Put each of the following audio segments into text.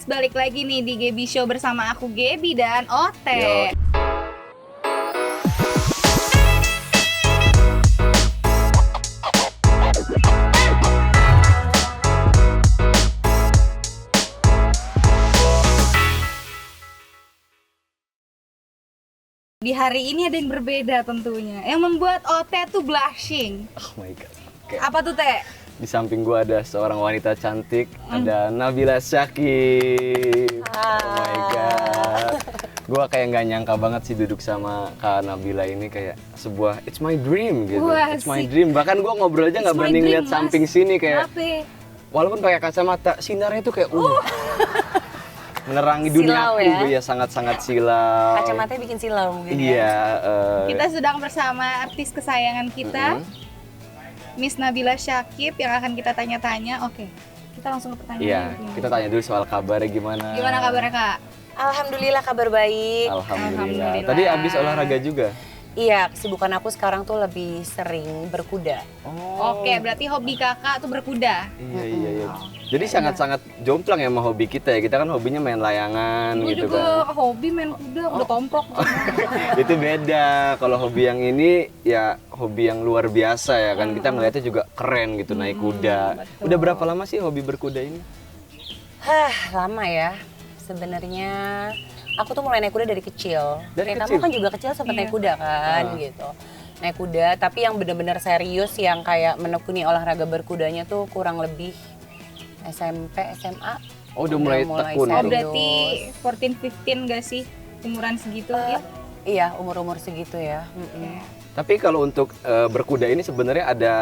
guys, balik lagi nih di Gaby Show bersama aku Gaby dan Yo. Ote. Di hari ini ada yang berbeda tentunya, yang membuat Ote tuh blushing. Oh my god. Oke. Apa tuh, Teh? Di samping gua ada seorang wanita cantik, ada Nabila Syakib. Oh my god. Gua kayak nggak nyangka banget sih duduk sama Kak Nabila ini, kayak sebuah it's my dream gitu. Wah, It's my dream. Bahkan gua ngobrol aja nggak berani ngeliat samping sini kayak. Kenapa? Walaupun pakai kacamata, sinarnya tuh kayak menerangi dunia Silau aku ya? ya, sangat-sangat silau. Kacamatanya bikin silau mungkin ya. Iya. Kita sedang bersama artis kesayangan kita, Miss Nabila Syakib, yang akan kita tanya-tanya. Oke, kita langsung ke pertanyaan. Iya, kita tanya dulu soal kabarnya gimana. Gimana kabarnya, Kak? Alhamdulillah kabar baik. Alhamdulillah. Alhamdulillah. Tadi abis olahraga juga? Iya, kesibukan aku sekarang tuh lebih sering berkuda. Oke, berarti hobi Kakak tuh berkuda. Iya. Jadi sangat-sangat jomplang ya sama hobi kita ya. Kita kan hobinya main layangan Gue gitu juga kan. hobi main kuda, udah tomprok. Itu beda. Kalau hobi yang ini ya hobi yang luar biasa ya kan. Kita ngeliatnya juga keren gitu naik kuda. Udah berapa lama sih hobi berkuda ini? Lama ya. Sebenarnya aku tuh mulai naik kuda dari kecil. Dari Kayak kecil? kamu kan juga kecil sempat Iya. naik kuda kan gitu. Naik kuda, tapi yang benar-benar serius yang kayak menekuni olahraga berkudanya tuh kurang lebih SMP, SMA. Oh, udah mulai tekun. Oh, serius. berarti 14-15 gak sih? Umuran segitu ya? Iya, umur-umur segitu ya. Tapi kalau untuk berkuda ini sebenarnya ada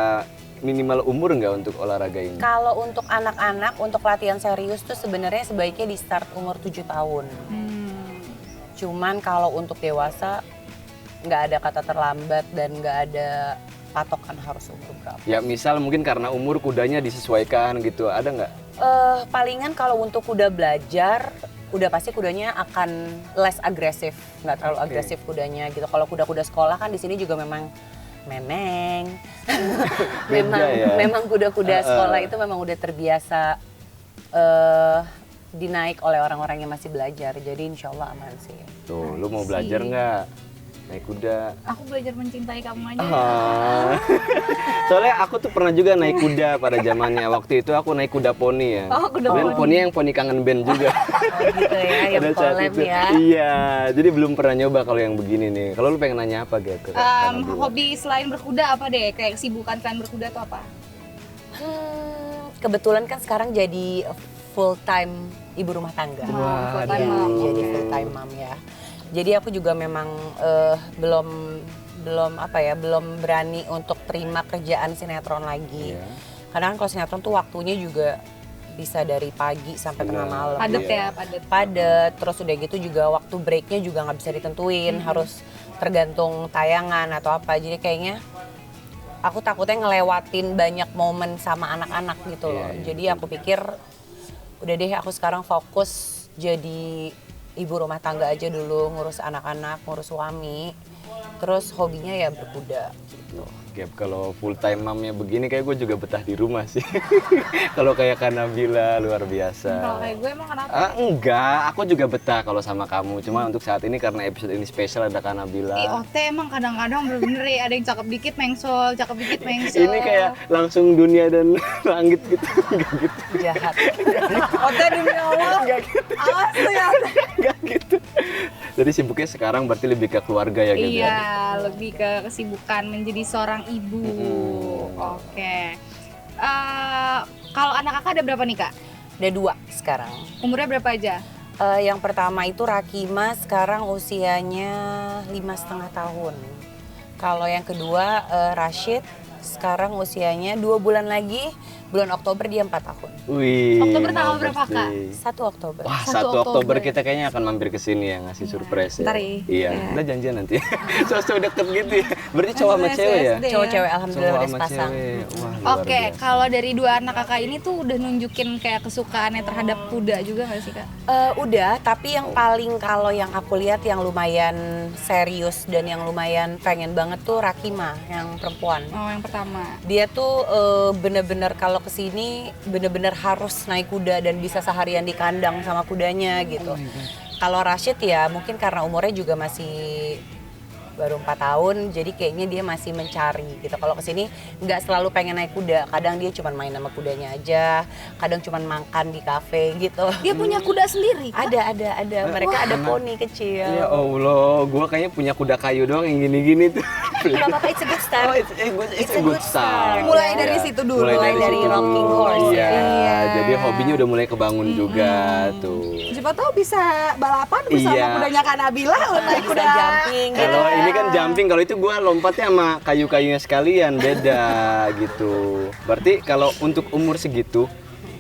minimal umur nggak untuk olahraga ini? Kalau untuk anak-anak, untuk latihan serius tuh sebenarnya sebaiknya di start umur 7 tahun. Cuman kalau untuk dewasa nggak ada kata terlambat dan nggak ada patokan harus umur berapa. Ya misal mungkin karena umur kudanya disesuaikan gitu, ada nggak? Palingan kalau untuk kuda belajar, udah pasti kudanya akan less agresif, nggak terlalu agresif kudanya gitu. Kalau kuda-kuda sekolah kan di sini juga memang memang ya? memang kuda-kuda sekolah itu memang udah terbiasa dinaik oleh orang-orang yang masih belajar, jadi insya Allah aman sih. Tuh, lu mau belajar nggak naik kuda? Aku belajar mencintai kamu aja. Soalnya aku tuh pernah juga naik kuda pada zamannya. Waktu itu aku naik kuda poni ya. Oh, kuda Dan poni yang poni kangen band juga. Gitu ya, yang Pada saat collab itu. ya. Iya, jadi belum pernah nyoba kalau yang begini nih. Kalau lu pengen nanya apa gitu? Hobi selain berkuda apa deh? Kayak kesibukan kalian berkuda tuh apa? Kebetulan kan sekarang jadi full time ibu rumah tangga. full-time Iya, mom. jadi full time mom ya. Jadi aku juga memang belum berani untuk terima kerjaan sinetron lagi. Iya. Karena kan kalau sinetron tuh waktunya juga bisa dari pagi sampai tengah malam. Padet Iya. ya, padet. Padet, terus udah gitu juga waktu breaknya juga nggak bisa ditentuin, harus tergantung tayangan atau apa. Jadi kayaknya aku takutnya ngelewatin banyak momen sama anak-anak gitu loh. Iya, Jadi aku pikir udah deh aku sekarang fokus jadi ibu rumah tangga aja dulu, ngurus anak-anak, ngurus suami. Terus hobinya ya berkuda gitu. Gap, kalau full time momnya begini kayak gue juga betah di rumah sih. Kalau kayak Kak Nabila luar biasa. Kalau kayak gue emang kenapa? Enggak, aku juga betah kalau sama kamu. Cuma untuk saat ini karena episode ini spesial ada Kak Nabila. Ote emang kadang-kadang bener-bener ya, ada yang cakep dikit mengsol, cakep dikit mengsol. Ini kayak langsung dunia dan langit gitu. Enggak gitu. Jahat. Ote demi Allah. Enggak gitu. Awas tuh ya. Enggak gitu. Jadi sibuknya sekarang berarti lebih ke keluarga ya gitu. Iya, lebih ke kesibukan menjadi seorang ibu. Oke. Kalau anak kakak ada berapa nih, Kak? Ada 2 sekarang. Umurnya berapa aja? Yang pertama itu Rakima, sekarang usianya 5,5 tahun. Kalau yang kedua Rashid, sekarang usianya 2 bulan lagi, bulan Oktober dia 4 tahun. Wih. Oktober tanggal mau berapa, Kak? birthday. 1 Oktober. Wah, 1 1 Oktober Oktober kita kayaknya akan mampir ke sini ya ngasih surprise ya. Ntar ya. Iya, kita janjian nanti. Sosok deket gitu ya. Berarti cowok sama cewek ya? SD. Cowok cewek alhamdulillah Cowok udah sama sepasang. cewek. Wah, luar Oke, biasa. kalau dari 2 anak kakak ini tuh udah nunjukin kayak kesukaannya terhadap kuda juga nggak sih, Kak? Udah, tapi yang paling kalau yang aku lihat yang lumayan serius dan yang lumayan pengen banget tuh Rakima yang perempuan. Oh, yang pertama. Dia tuh bener-bener kalau kesini bener-bener harus naik kuda dan bisa seharian di kandang sama kudanya gitu. Kalau Rashid ya mungkin karena umurnya juga masih baru 4 tahun, jadi kayaknya dia masih mencari gitu. Kalau kesini nggak selalu pengen naik kuda, kadang dia cuma main sama kudanya aja, kadang cuma makan di kafe gitu. Dia punya kuda sendiri? Kak? Ada. Mereka ada poni kecil. Ya Allah, gua kayaknya punya kuda kayu doang yang gini-gini tuh. Nggak apa-apa, it's a good start. It's a good start. Mulai Ya. dari situ dulu. Mulai dari situ rocking dulu. horse. Iya, Iya. jadi hobinya udah mulai kebangun juga tuh. Siapa tahu bisa balapan bersama Iya. kudanya Kak Nabila, naik Bisa kuda jumping gitu. Kalau ini kan jumping, kalau itu gua lompatnya sama kayu-kayunya sekalian, beda gitu. Berarti kalau untuk umur segitu,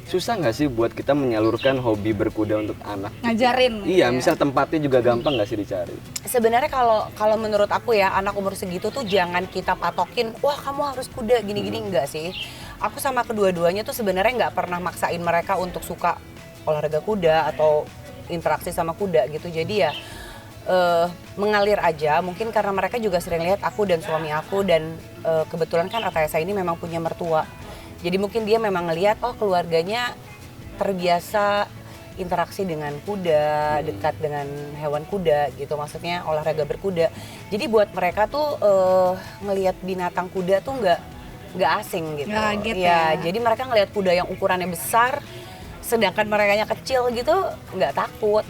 susah nggak sih buat kita menyalurkan hobi berkuda untuk anak? ngajarin. Iya, misal tempatnya juga gampang nggak sih dicari? Sebenarnya kalau menurut aku ya, anak umur segitu tuh jangan kita patokin, wah kamu harus kuda gini-gini, enggak sih. Aku sama kedua-duanya tuh sebenarnya nggak pernah maksain mereka untuk suka olahraga kuda atau interaksi sama kuda gitu. Jadi ya mengalir aja, mungkin karena mereka juga sering lihat aku dan suami aku, dan kebetulan kan Atayasa ini memang punya mertua. Jadi mungkin dia memang ngelihat, oh keluarganya terbiasa interaksi dengan kuda, dekat dengan hewan kuda gitu, maksudnya olahraga berkuda. Jadi buat mereka tuh ngelihat binatang kuda tuh nggak asing gitu. Nggak kaget ya. ya. Jadi mereka ngelihat kuda yang ukurannya besar, sedangkan merekanya kecil gitu, nggak takut.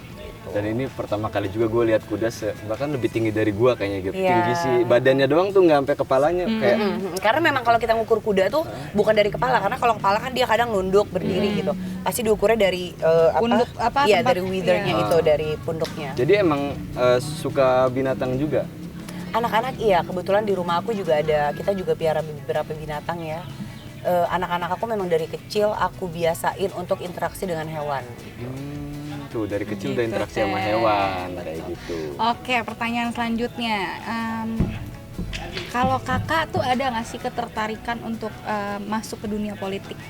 Dan ini pertama kali juga gue lihat kuda bahkan lebih tinggi dari gue kayaknya gitu. Iya. Tinggi sih, badannya doang tuh nggak sampai kepalanya kayak. Karena memang kalau kita ngukur kuda tuh bukan dari kepala, karena kalau kepala kan dia kadang nunduk berdiri gitu. Pasti diukurnya dari Punduk, apa, Iya, tempat- dari withernya iya. itu, dari punduknya. Jadi emang suka binatang juga. Anak-anak iya, kebetulan di rumah aku juga ada, kita juga piara beberapa binatang ya. Anak-anak aku memang dari kecil aku biasain untuk interaksi dengan hewan. Tuh dari kecil udah Gitu, interaksi sama Teh. hewan kayak gitu. Oke, pertanyaan selanjutnya. Kalau kakak tuh ada nggak sih ketertarikan untuk masuk ke dunia politik?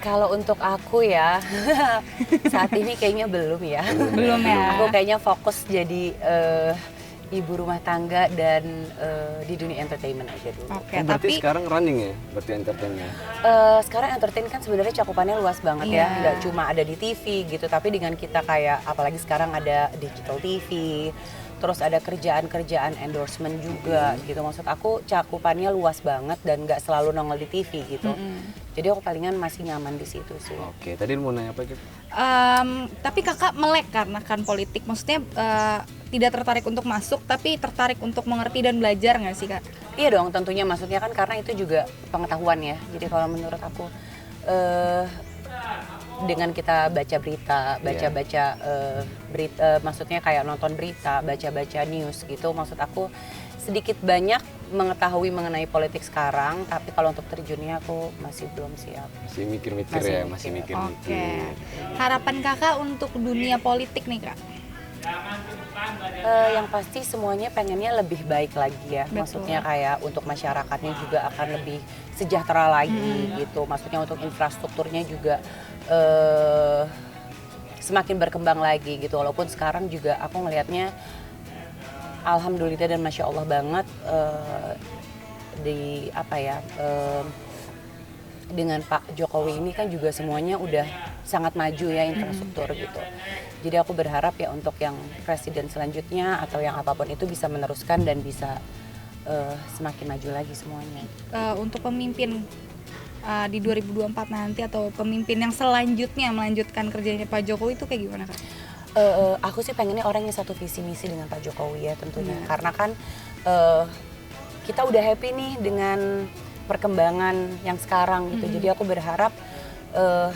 Kalau untuk aku ya, saat ini kayaknya belum ya. Belum ya? Aku kayaknya fokus jadi ibu rumah tangga dan di dunia entertainment aja dulu. Oke, Oh, berarti tapi sekarang running ya, berarti entertainnya. Sekarang entertain kan sebenarnya cakupannya luas banget Iya. ya, nggak cuma ada di TV gitu, tapi dengan kita kayak apalagi sekarang ada digital TV, terus ada kerjaan-kerjaan endorsement juga gitu. Maksud aku cakupannya luas banget dan nggak selalu nongol di TV gitu. Jadi aku palingan masih nyaman di situ sih. Oke, tadi mau nanya apa gitu? tapi kakak melek karena kan politik, maksudnya tidak tertarik untuk masuk, tapi tertarik untuk mengerti dan belajar nggak sih kak? Iya dong, tentunya, maksudnya kan karena itu juga pengetahuan ya. Jadi kalau menurut aku dengan kita baca berita, berita, maksudnya kayak nonton berita, baca-baca news gitu, maksud aku sedikit banyak mengetahui mengenai politik sekarang, tapi kalau untuk terjunnya aku masih belum siap. Masih mikir-mikir Masih ya, mikir. masih Oke, mikir-mikir. harapan kakak untuk dunia politik nih kak? Yang pasti semuanya pengennya lebih baik lagi ya. Betul. Maksudnya kayak untuk masyarakatnya juga akan lebih sejahtera lagi gitu. Maksudnya untuk infrastrukturnya juga semakin berkembang lagi gitu. Walaupun sekarang juga aku ngelihatnya alhamdulillah dan masya Allah banget di apa ya, dengan Pak Jokowi ini kan juga semuanya udah sangat maju ya infrastruktur gitu. Jadi aku berharap ya untuk yang presiden selanjutnya atau yang apapun itu bisa meneruskan dan bisa semakin maju lagi semuanya. Untuk pemimpin di 2024 nanti atau pemimpin yang selanjutnya melanjutkan kerjanya Pak Jokowi itu kayak gimana kak? Aku sih pengennya orang yang satu visi misi dengan Pak Jokowi ya tentunya. Karena kan kita udah happy nih dengan perkembangan yang sekarang gitu. Jadi aku berharap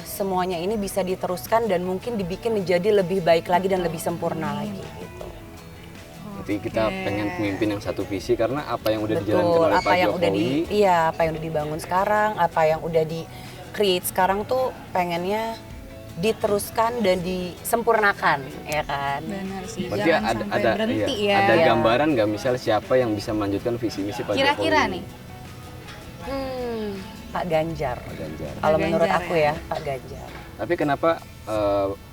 semuanya ini bisa diteruskan dan mungkin dibikin menjadi lebih baik lagi dan lebih sempurna lagi gitu. Jadi kita pengen pemimpin yang satu visi karena apa yang udah dijalankan Betul, oleh apa Pak yang udah Jokowi. apa yang udah dibangun sekarang, apa yang udah di create sekarang tuh pengennya diteruskan dan disempurnakan, ya kan? Benar sih, Berarti jangan sampai berhenti iya, ya. ada Iya. gambaran nggak misal siapa yang bisa melanjutkan visi misi Pak Kira-kira Jokowi? nih, Pak Ganjar. Pak Ganjar. Kalau Pak menurut Ganjar aku ya. ya, Pak Ganjar. Tapi kenapa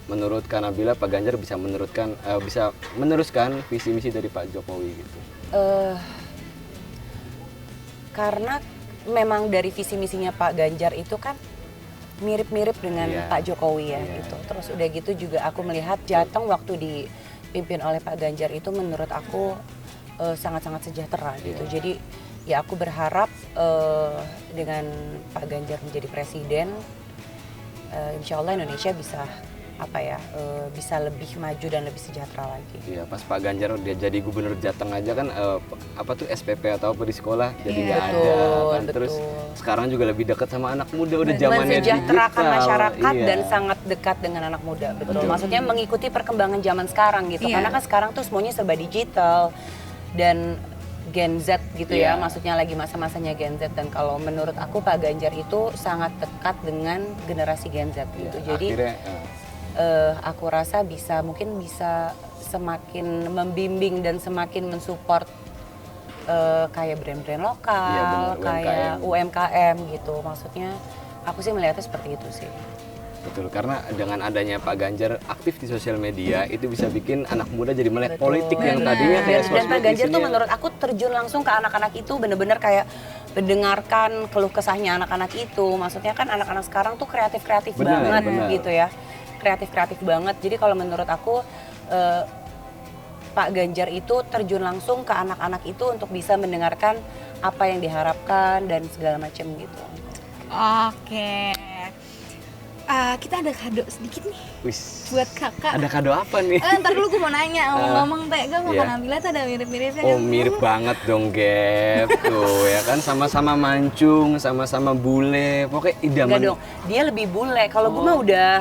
menurut Kak Nabila Pak Ganjar bisa meneruskan visi misi dari Pak Jokowi gitu? Karena memang dari visi misinya Pak Ganjar itu kan mirip-mirip dengan Pak Jokowi ya gitu. Terus udah gitu juga aku melihat Jateng waktu dipimpin oleh Pak Ganjar itu menurut aku sangat-sangat sejahtera gitu. Jadi ya aku berharap dengan Pak Ganjar menjadi presiden, insya Allah Indonesia bisa bisa lebih maju dan lebih sejahtera lagi. Iya, pas Pak Ganjar dia jadi gubernur Jateng aja kan SPP atau apa di sekolah jadi nggak ada kan. Terus sekarang juga lebih dekat sama anak muda, udah zamannya digital. Mensejahterakan masyarakat dan sangat dekat dengan anak muda, betul. Maksudnya mengikuti perkembangan zaman sekarang gitu. Karena kan sekarang tuh semuanya serba digital dan Gen Z gitu ya, maksudnya lagi masa-masanya Gen Z. Dan kalau menurut aku Pak Ganjar itu sangat dekat dengan generasi Gen Z gitu. Jadi aku rasa mungkin bisa semakin membimbing dan semakin mensupport kayak brand-brand lokal, kayak UMKM gitu. Maksudnya aku sih melihatnya seperti itu sih. Betul, karena dengan adanya Pak Ganjar aktif di sosial media itu bisa bikin anak muda jadi melek politik yang tadinya kayak dan Pak Ganjar tuh menurut aku terjun langsung ke anak-anak itu, bener-bener kayak mendengarkan keluh kesahnya anak-anak itu. Maksudnya kan anak-anak sekarang tuh kreatif-kreatif banget gitu ya. Kreatif-kreatif banget. Jadi kalau menurut aku Pak Ganjar itu terjun langsung ke anak-anak itu untuk bisa mendengarkan apa yang diharapkan dan segala macam gitu. Oke. Kita ada kado sedikit nih. Wis. Buat kakak. Ada kado apa nih? Ntar dulu gue mau nanya, ngomong Tega sama Nabila tuh ada mirip-miripnya kan? Oh mirip banget dong Gap tuh ya kan, sama-sama mancung, sama-sama bule, pokoknya idaman. Enggak dong, dia lebih bule, kalau gue mah udah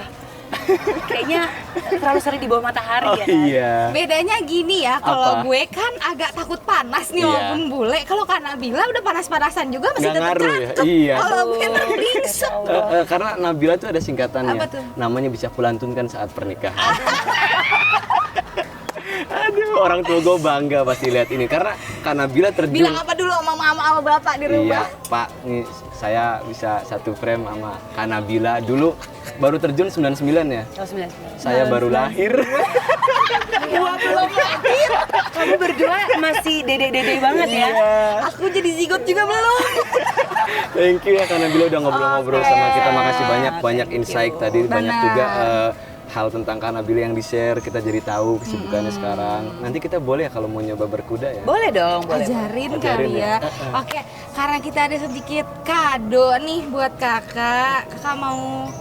kayaknya terlalu sering di bawah matahari ya kan? Iya. Bedanya gini ya, kalau gue kan agak takut panas nih walaupun bule. Kalau Kak Nabila udah panas-panasan juga masih tetap cakep. Iya. Kalau gue terbingsek. Karena Nabila tuh ada singkatannya. Apa tuh? Namanya bisa kulantunkan saat pernikahan. Aduh, orang tua gue bangga pasti lihat ini karena Kak Nabila terjun. Bilang apa dulu sama mama sama bapak di rumah? Iya, Pak, nih saya bisa satu frame sama Kak Nabila dulu baru terjun 99 ya. Oh, 99. Saya baru lahir. Gua belum lahir. Kamu berdua masih dede-dede banget ya. Aku jadi zigot juga belum. Thank you ya Kak Nabila udah ngobrol-ngobrol sama kita. Makasih banyak insight tadi, banyak juga hal tentang Kak Nabila yang di-share, kita jadi tahu kesibukannya sekarang. Nanti kita boleh ya kalau mau nyoba berkuda ya? Boleh dong, boleh. Ajarin kali ya. Oke, karena kita ada sedikit kado nih buat kakak. Kakak mau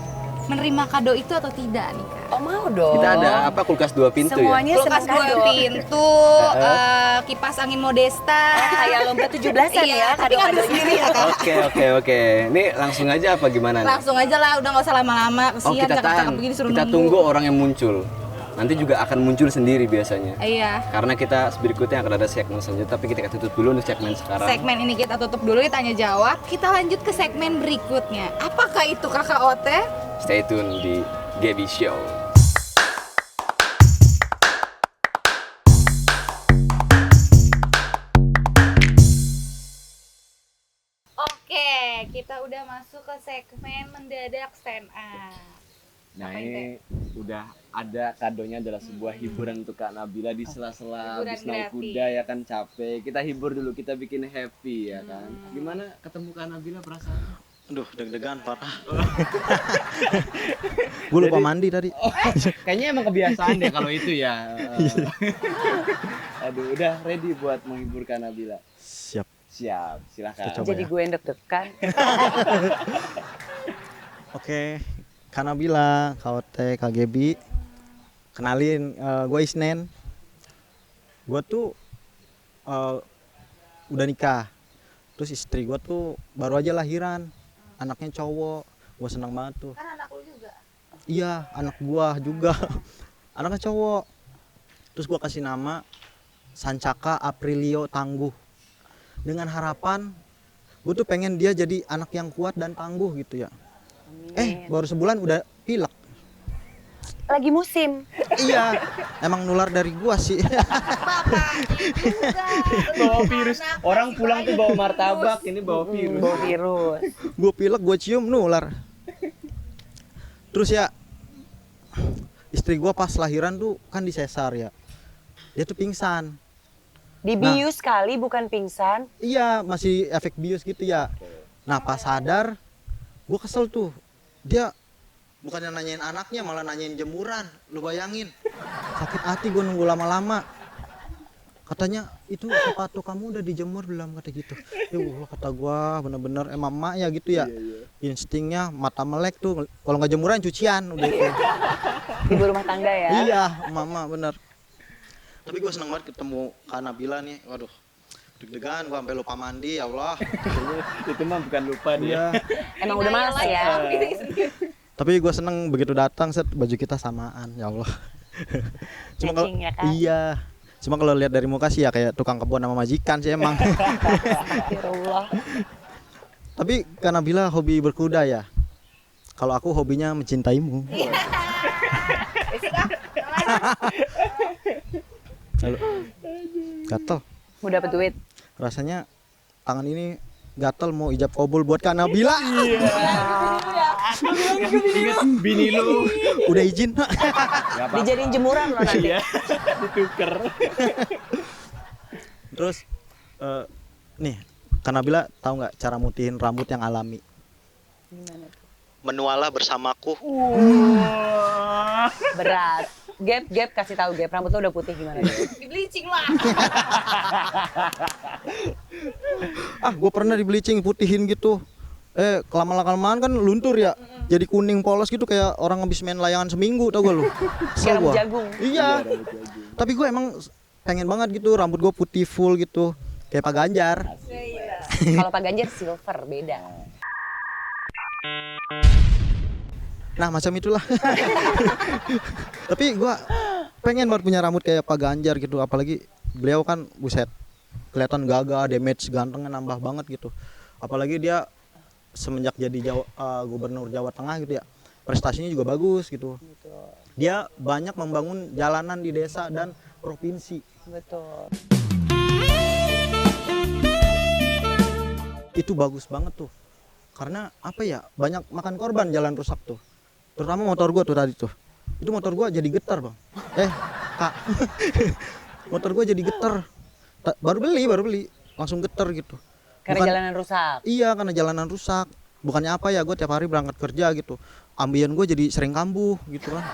menerima kado itu atau tidak nih Kak? Oh mau dong. Kita ada apa kulkas 2 pintu semuanya ya? Kulkas senang 2 kado. pintu, kipas angin Modesta. Kayak lomba 17-an ya tapi ngambil kado-kadonya. sendiri ya Kak? Oke. Ini langsung aja apa gimana nih? Langsung aja lah, udah gak usah lama-lama. Kesian kita tahan. cakep-cakep begini suruh Kita nunggu. tunggu orang yang muncul. Nanti juga akan muncul sendiri biasanya. Iya. Karena kita berikutnya akan ada segmen selanjutnya, tapi kita tutup dulu untuk segmen sekarang. Segmen ini kita tutup dulu, ditanya jawab. Kita lanjut ke segmen berikutnya. Apakah itu Kakak Ote? Stay tune di Gaby Show. Oke, kita udah masuk ke segmen mendadak stand up. Nah Apa ini udah ada kadonya adalah sebuah hiburan untuk Kak Nabila di sela-sela Hiburan habis naik gratis. kuda ya kan capek. Kita hibur dulu, kita bikin happy ya kan. Gimana ketemu Kak Nabila perasaan? Aduh, deg-degan parah. Gue lupa mandi tadi. Kayaknya emang kebiasaan deh kalau itu ya. Aduh, udah ready buat menghibur Kak Nabila. Siap. Siap, silahkan. Kita coba. Jadi gue yang deg-degan. Oke, Kak Nabila, KOT, KGB. Kenalin, gue Isnen. Gue tuh udah nikah. Terus istri gue tuh baru aja lahiran. Anaknya cowok. Gue senang banget tuh. Kan anak lu juga. Iya, anak gua juga. Anaknya cowok. Terus gua kasih nama Sancaka Aprilio Tangguh. Dengan harapan gua tuh pengen dia jadi anak yang kuat dan tangguh gitu ya. Baru sebulan udah pilek. Lagi musim. Iya, emang nular dari gua sih. Bawa virus. Orang pulang tuh bawa martabak, ini bawa virus. Bawa virus. Gua pilek, gua cium nular. Terus ya istri gua pas lahiran tuh kan disesar ya. Dia tuh pingsan. Dibius kali bukan pingsan. Iya, masih efek bius gitu ya. Nah, pas sadar, gue kesel tuh. Dia bukannya nanyain anaknya, malah nanyain jemuran. Lu bayangin. Sakit hati gue nunggu lama-lama. Katanya, itu sepatu kamu udah dijemur belum? Kata gitu. Ya Allah, kata gue bener-bener emang emak ya gitu ya. Instingnya mata melek tuh. Kalau nggak jemuran cucian udah itu. Ibu rumah tangga ya. Iya, mama bener. Tapi gue seneng banget ketemu Kak Nabila nih. Waduh, deg-degan gue sampai lupa mandi, ya Allah. Itu mah bukan lupa Iya. Emang udah males ya. Tapi gue seneng begitu datang set baju kita samaan, ya Allah. Kalau Matching ya kan? iya. Cuma kalau lihat dari muka sih ya kayak tukang kebun sama majikan sih emang. Astagfirullah. Tapi Kak Nabila hobi berkuda ya. Kalau aku hobinya mencintaimu. Halo. Gatel. Mau dapet duit. Rasanya tangan ini gatel mau ijab kabul buat Kak Nabila. Bini lu. Udah izin. Dijadiin jemuran loh nanti. Dituker. Terus nih Kak Nabila tahu nggak cara mutihin rambut yang alami? Gimana tuh? Menualah bersamaku. Berat. Gap kasih tahu Gap, rambut lo udah putih gimana Gap? Di bleaching lah. Gue pernah di bleaching putihin gitu. Kelamaan kan luntur ya. Jadi kuning polos gitu kayak orang habis main layangan seminggu, tau gak lu? Kayak rambut jagung. Iya. Tapi gue emang pengen banget gitu rambut gue putih full gitu. Kayak Pak Ganjar. Kalau Pak Ganjar silver beda. Nah macam itulah. Tapi gue pengen banget punya rambut kayak Pak Ganjar gitu. Apalagi beliau kan buset kelihatan gagah, damage, gantengnya nambah banget gitu. Apalagi dia semenjak jadi gubernur Jawa Tengah gitu ya, prestasinya juga bagus gitu. Dia banyak membangun jalanan di desa dan provinsi. Betul. Itu bagus banget tuh. Karena apa ya, banyak makan korban jalan rusak tuh. Terutama motor gua tuh tadi tuh. Itu motor gua jadi getar, Bang. Kak. Motor gua jadi getar. Baru beli, langsung getar gitu. Karena jalanan rusak. Iya, karena jalanan rusak. Bukannya apa ya, gue tiap hari berangkat kerja gitu. Ambien gue jadi sering kambuh gitu kan.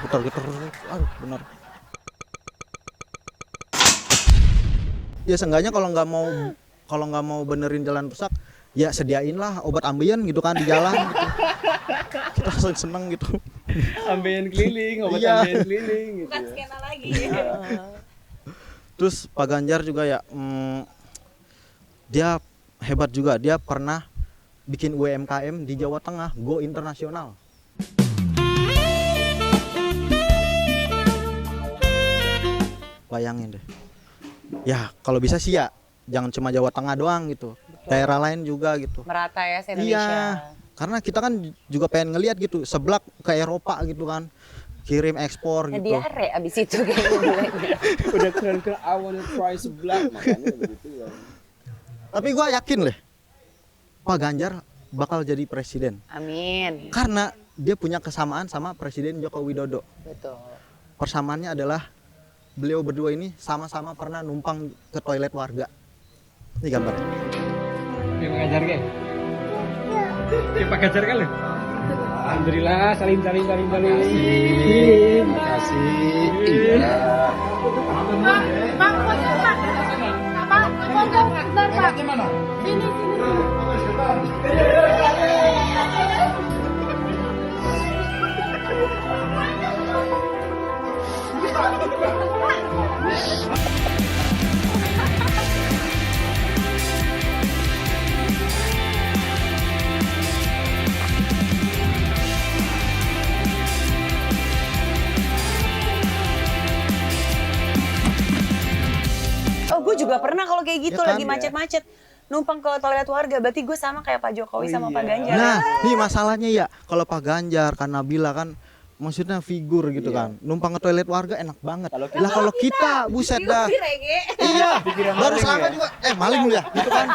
Getar-getar, aduh benar. Ya seenggaknya kalau nggak mau benerin jalan rusak, ya sediainlah obat ambien gitu kan di jalan. Gitu. Kita seneng gitu. Ambien keliling, obat Iya. ambien keliling gitu. Bukan skena lagi. Terus Pak Ganjar juga ya, dia hebat juga. Dia pernah bikin UMKM di Jawa Tengah, go internasional. Bayangin deh. Ya kalau bisa sih ya, jangan cuma Jawa Tengah doang gitu. Daerah lain juga gitu. Merata ya se-Indonesia. Iya, karena kita kan juga pengen ngeliat gitu, seblak ke Eropa gitu kan. Kirim ekspor Nah, gitu. diare abis itu kayaknya. Udah keren I wanna try seblak makanya begitu ya. Tapi gue yakin deh, Pak Ganjar bakal jadi presiden. Amin. Karena dia punya kesamaan sama Presiden Joko Widodo. Betul. Persamaannya adalah beliau berdua ini sama-sama pernah numpang ke toilet warga. Ini gambar. Pak Ganjar ke? Ya Pak Ganjar kan lu? Alhamdulillah, salim. Terima kasih. Iya. Bang, foto Pak. Pak, foto sebentar Pak. Sini. Oh, gue juga pernah kalau kayak gitu Ya kan? lagi macet-macet. Numpang ke toilet warga, berarti gue sama kayak Pak Jokowi sama Pak Ganjar. Nah, nih masalahnya ya, kalau Pak Ganjar kan Nabila kan maksudnya figur gitu kan. Numpang ke toilet warga enak banget. Lah kalau kita buset dah. Iya, baru selama juga maling lu ya gitu kan.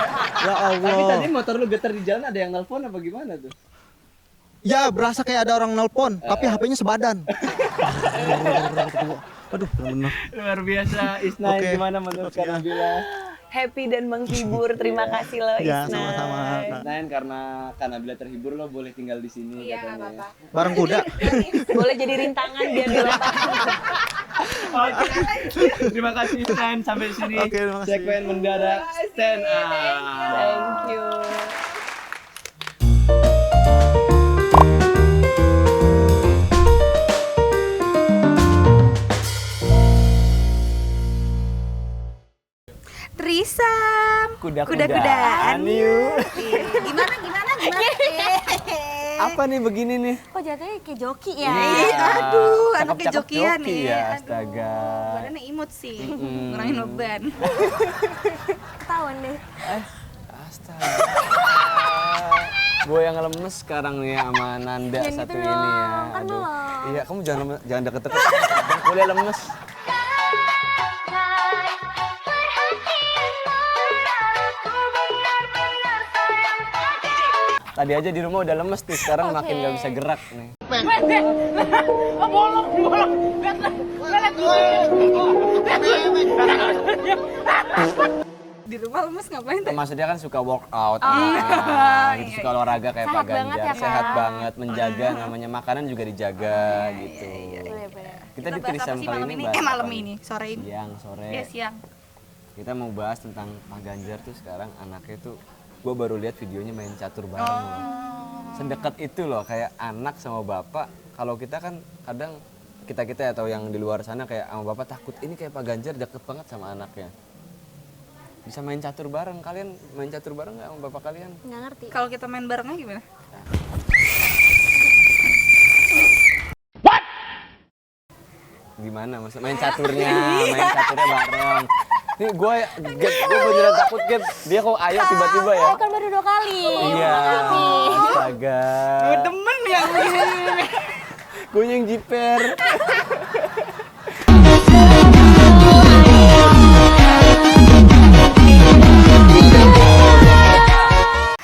Ya Tapi tadi Allah. motor lu getar di jalan ada yang nelpon apa gimana tuh? Ya berasa kayak ada orang nelpon, tapi HP-nya sebadan. Aduh, benar. Luar biasa. Isna, Oke. gimana menurut Kak Nabila? Happy dan menghibur. Terima kasih lo Ya, Isna. sama-sama. Isnain, karena Kak Nabila terhibur lo boleh tinggal di sini Iya, nggak katanya. apa-apa. Bareng kuda. Boleh jadi rintangan biar dilompat. Oke. Terima kasih Isnain, sampai di sini. Oke, terima kasih. Segmen mendadak stand up. Thank you. Trisam. Kuda-kudaan yuk. Gimana? Apa nih begini nih? Kok jatuhnya kayak joki ya? Aduh, anaknya Cakep-cakep jokian joki nih. ya, Aduh, astaga. badannya imut sih, ngurangin beban. Ketahuan deh. Astaga. Gue yang lemes sekarang nih sama Nanda Jangan satu gitu ini dong, ya. kan Aduh. belum. Iya, kamu jangan deket-deket. Boleh lemes. Tadi aja di rumah udah lemes nih, sekarang makin gak bisa gerak nih. Di rumah lemes ngapain tuh? Maksudnya kan suka workout, gitu, suka olahraga kayak Pak Sehat banget Ganjar, ya, sehat Kak. banget, menjaga namanya makanan juga dijaga gitu. Kita di Kita bahas apa Trisam sih kali malam ini ini? bahas Malam apa nih? ini, sore ini. Siang, sore. Ya siang. Kita mau bahas tentang Pak Ganjar tuh sekarang anaknya tuh, gue baru lihat videonya main catur bareng loh. Sedekat itu loh, kayak anak sama bapak. Kalau kita kan kadang kita atau yang di luar sana kayak sama bapak takut, ini kayak Pak Ganjar deket banget sama anaknya. Bisa main catur bareng, kalian main catur bareng nggak sama bapak kalian? Nggak ngerti. Kalau kita main barengnya gimana? Gimana maksud main caturnya bareng. Nih gue beneran takut Gap, dia kok ayo tiba-tiba ya. Kan baru 2 kali. Iya, astaga. Gue demen yang ini. Gue yang jiper.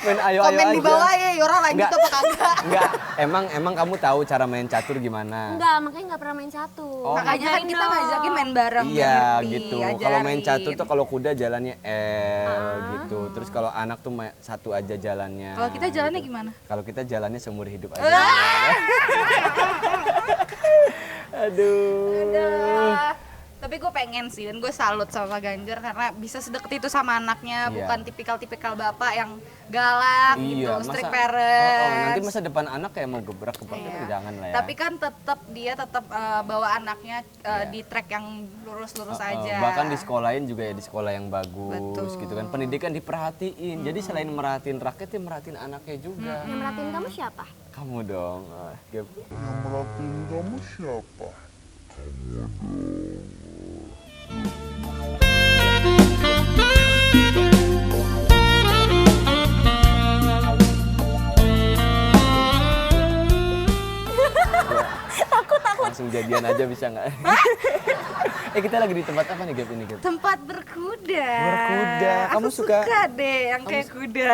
Main ayo Komen aja. di bawah ya, Yora lanjut Enggak. apa kagak? Enggak, emang kamu tahu cara main catur gimana? Enggak, makanya nggak pernah main catur. Oh. Makanya kan kita ngajakin main bareng. Iya biar gitu. diajarin. Kalau main catur tuh kalau kuda jalannya L gitu. Terus kalau anak tuh satu aja jalannya. Kalau kita jalannya gitu. gimana? Kalau kita jalannya seumur hidup aja. Aduh. Tapi gue pengen sih, dan gue salut sama Pak Ganjar karena bisa sedekat itu sama anaknya, Iya. bukan tipikal-tipikal bapak yang galak gitu, strict parents. nanti masa depan anak kayak mau gebrak-gebrak Iya. gitu jangan lah ya. Tapi kan dia tetap bawa anaknya di track yang lurus-lurus aja. Bahkan di sekolahin juga ya di sekolah yang bagus Betul. gitu kan. Pendidikan diperhatiin. Jadi selain merhatiin rakyat dia merhatiin anaknya juga. Yang merhatiin kamu siapa? Kamu dong. Gap. Takut. Langsung jadian aja bisa nggak? Kita lagi di tempat apa nih Gap ini Gap? Tempat berkuda. Berkuda. Kamu Aku suka? deh yang kayak kuda.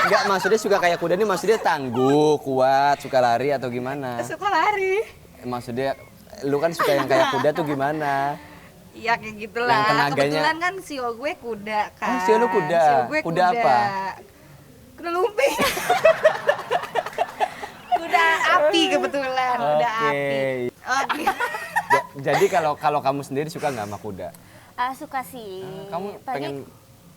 Enggak, maksudnya suka kayak kuda nih maksudnya tangguh, kuat, suka lari atau gimana? Suka lari. Maksudnya lu kan suka yang kayak kuda tuh gimana? Iya kayak gitulah. Yang tenaganya- Kebetulan kan sio gue kuda kan. Oh, sio lu kuda. Sio gue Kuda apa? Kuda lumping. Kuda api kebetulan, kuda Oke. api. Oke. Jadi kalau kamu sendiri suka nggak sama kuda? Suka sih. Kamu Apalagi pengen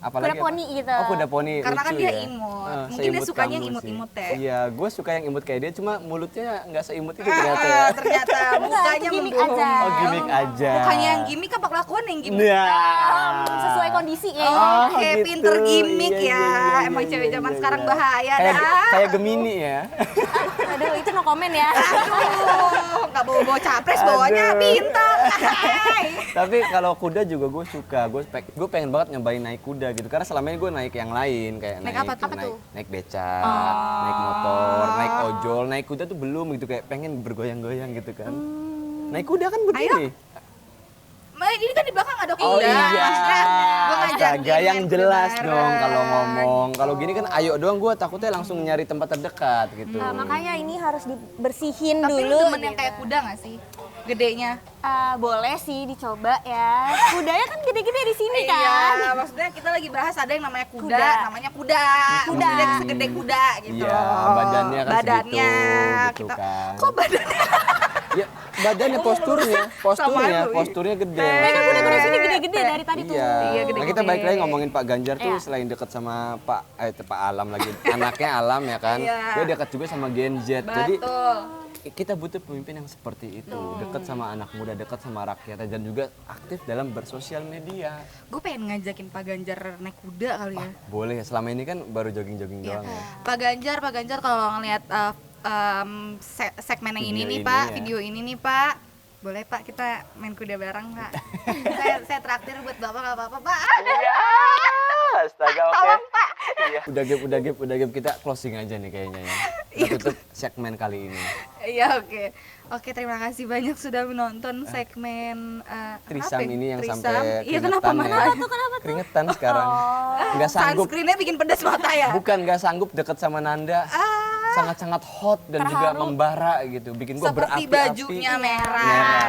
apalagi kuda poni gitu. Oh, kuda poni. Karena kan lucu dia ya? imut. Ah, Mungkin dia seimut sukanya yang kamu imut-imut sih. ya. Iya, gue suka yang imut kayak dia, cuma mulutnya nggak seimut itu ternyata ya. Ternyata mukanya gimmick membohong. aja. Oh, gimmick aja. Bukannya yang gimmick apa kelakuan yang gimmick? Nah. Sesuai kondisi ya. Oke, gitu. pinter gimmick Iya, ya. iya, iya, Emang iya, cewek iya, zaman iya, sekarang iya. bahaya Kayak dah. kayak Gemini ya. Aduh, itu no comment ya. Aduh, nggak bawa capres, bawanya Aduh. bintang. Hai. Tapi kalau kuda juga gue suka. Gue pengen banget nyobain naik kuda gitu. Karena selama ini gue naik yang lain kayak Naik apa tuh? naik becak, naik motor, naik ojol, naik kuda tuh belum gitu kayak pengen bergoyang-goyang gitu kan. Naik kuda kan begini. Ini kan di belakang ada kuda. Oh iya. Maksudnya, gua ngajakin Astaga, yang main kuda jelas bareng. dong kalau ngomong. Kalau gini kan ayo doang gue takutnya langsung nyari tempat terdekat gitu. Makanya ini harus dibersihin Tapi dulu. lu demen yang gitu. kayak kuda nggak sih? gedenya? Boleh sih dicoba ya. Kudanya kan gede-gede di sini kan. Iya, maksudnya kita lagi bahas ada yang namanya kuda, Kuda. namanya kuda. Kuda. Maksudnya segede kuda gitu Iya, loh. badannya kan Badannya, segitu gitu kita- kan. Kok badannya? Ya, badannya posturnya Sama lu. posturnya gede. Kan kuda-kuda maksudnya. sini gede-gede dari tadi tuh. Iya, Iya, nah gede-gede. kita balik lagi ngomongin Pak Ganjar tuh Iya. selain dekat sama Pak Alam lagi, anaknya Alam ya kan, Iya. dia dekat juga sama Gen Z. Jadi Betul. kita butuh pemimpin yang seperti itu, dekat sama anak muda, dekat sama rakyat, dan juga aktif dalam bersosial media. Gue pengen ngajakin Pak Ganjar naik kuda kali ya. Boleh, selama ini kan baru jogging-jogging Iya. doang ya. Pak Ganjar kalau ngelihat segmen yang ini Video nih ini Pak, ya. video ini nih Pak, boleh Pak kita main kuda bareng Pak. saya traktir buat Bapak nggak apa-apa Pak. Astaga, oke. Iya. Udah gap kita closing aja nih kayaknya ya. Kita tutup segmen kali ini. Iya oke. Oke terima kasih banyak sudah menonton segmen Trisam apa ya? ini yang Trisam. sampai Iya kenapa keringetan mana? ya. Keringetan sekarang. Nggak sanggup. Sunscreennya bikin pedas mata ya. Bukan nggak sanggup deket sama Nanda. Sangat-sangat hot dan juga membara gitu. Bikin gua Seperti berapi-api. bajunya merah.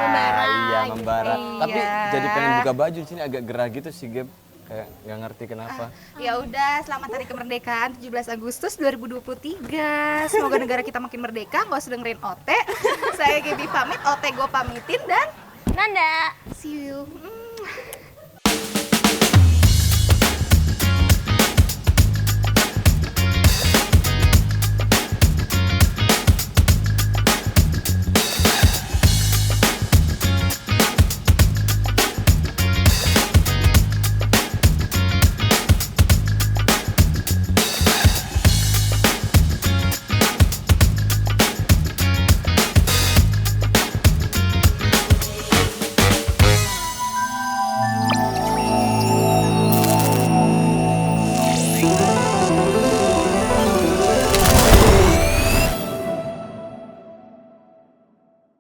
Merah. Iya, membara. Iya. Tapi jadi pengen buka baju di sini agak gerah gitu sih, Gap. Kayak nggak ngerti kenapa. Ya udah, selamat Hari Kemerdekaan 17 Agustus 2023. Semoga negara kita makin merdeka. Gak usah dengerin OT. Saya Gaby pamit, OT gue pamitin dan Nanda. see you.